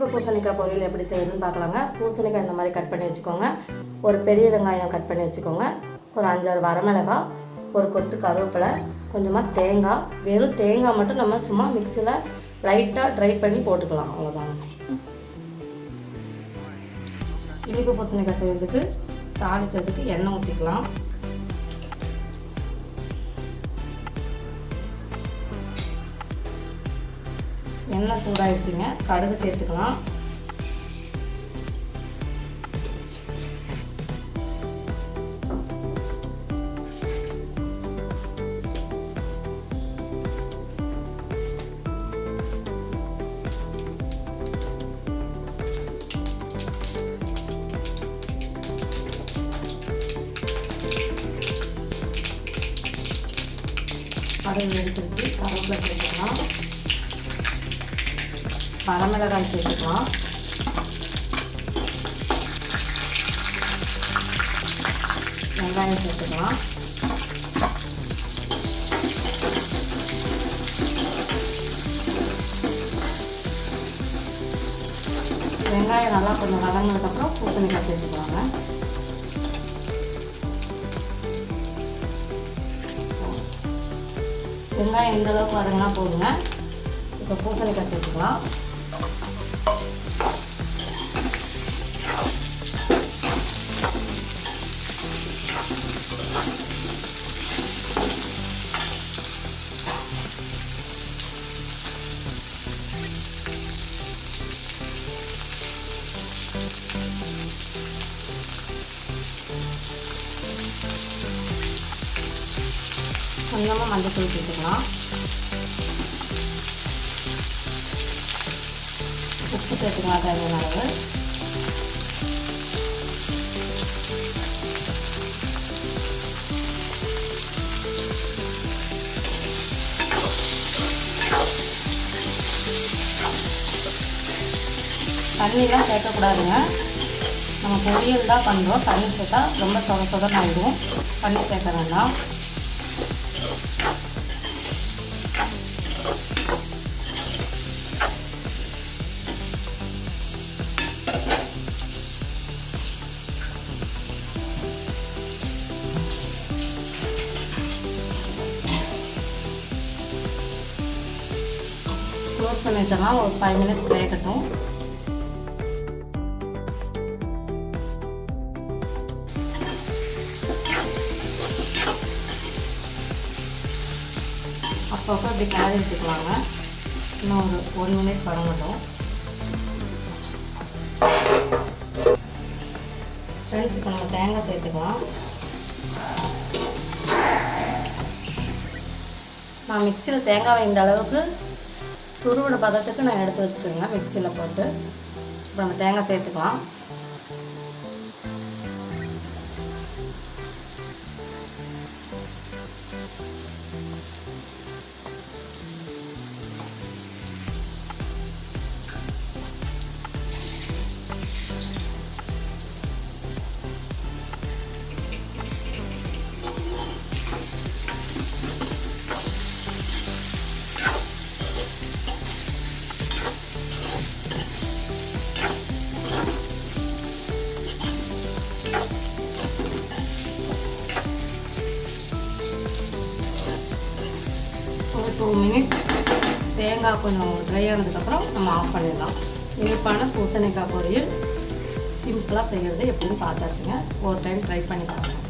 இனிப்பு பூசணிக்காய் பொரியல் எப்படி செய்யணும்னு பார்க்கலாங்க. பூசணிக்காய் இந்த மாதிரி கட் பண்ணி வச்சுக்கோங்க. ஒரு பெரிய வெங்காயம் கட் பண்ணி வச்சுக்கோங்க. ஒரு 5-6 வரமிளகாய், ஒரு கொத்து கருவேப்பிலை, கொஞ்சமாக தேங்காய். வெறும் தேங்காய் மட்டும் நம்ம சும்மா மிக்சியில் லைட்டாக ட்ரை பண்ணி போட்டுக்கலாம், அவ்வளோதாங்க. இனிப்பு பூசணிக்காய் செய்கிறதுக்கு தாளிக்கிறதுக்கு எண்ணெய் ஊற்றிக்கலாம். எண்ணெய் சூடாகிடுச்சுங்க, கடுகு சேர்த்துக்கலாம். கடுகு எடுத்துருச்சு, கருவேப்பிலை சேர்த்துக்கலாம். வரமிளகாய் சேர்த்துக்கலாம். வெங்காயம் சேர்த்துக்கலாம். வெங்காயம் நல்லா கொஞ்சம் வதங்கினதுக்கப்புறம் பூசணிக்காய் சேர்த்துக்கலாங்க. வெங்காயம் இந்த அளவுக்கு வதங்கினா போதுங்க. இப்போ பூசணிக்காய் சேர்த்துக்கலாம். கொஞ்சமாக மஞ்சள் சேர்த்துக்கலாம். உப்பு சேர்த்துக்கலாம் தேவையான அளவு. தண்ணிலாம் சேர்க்கக்கூடாதுங்க. நம்ம பொரியல் தான் பண்ணுறோம். தண்ணி சேர்த்தா ரொம்ப சொதன்னு ஆகிடும். தண்ணி சேர்க்க வேண்டாம். க்ளோஸ் பண்ணி வச்சிடலாம். ஒரு 5 மினிட்ஸ் வேகட்டும். அப்பப்போ இப்படி கிளறி எடுத்துக்கலாங்க. இன்னும் ஒரு 1 மினிட் வதங்கட்டும். ஃப்ரெண்ட்ஸ், இப்போ நம்ம தேங்காய் சேர்த்துக்கலாம். நான் மிக்சியில் தேங்காய் இந்த அளவுக்கு துருவின பதத்துக்கு நான் எடுத்து வச்சுட்டுருங்க மிக்சியில் போட்டு. இப்போ நம்ம தேங்காய் சேர்த்துக்கலாம். ஒரு 2 மினிட்ஸ் தேங்காய் கொஞ்சம் ட்ரை ஆனதுக்கப்புறம் நம்ம ஆஃப் பண்ணிடலாம். இனிப்பான பூசணிக்காய் பொரியல் சிம்பிளாக செய்கிறது எப்படின்னு பார்த்தாச்சுங்க. ஒரு டைம் ட்ரை பண்ணி பாருங்கள்.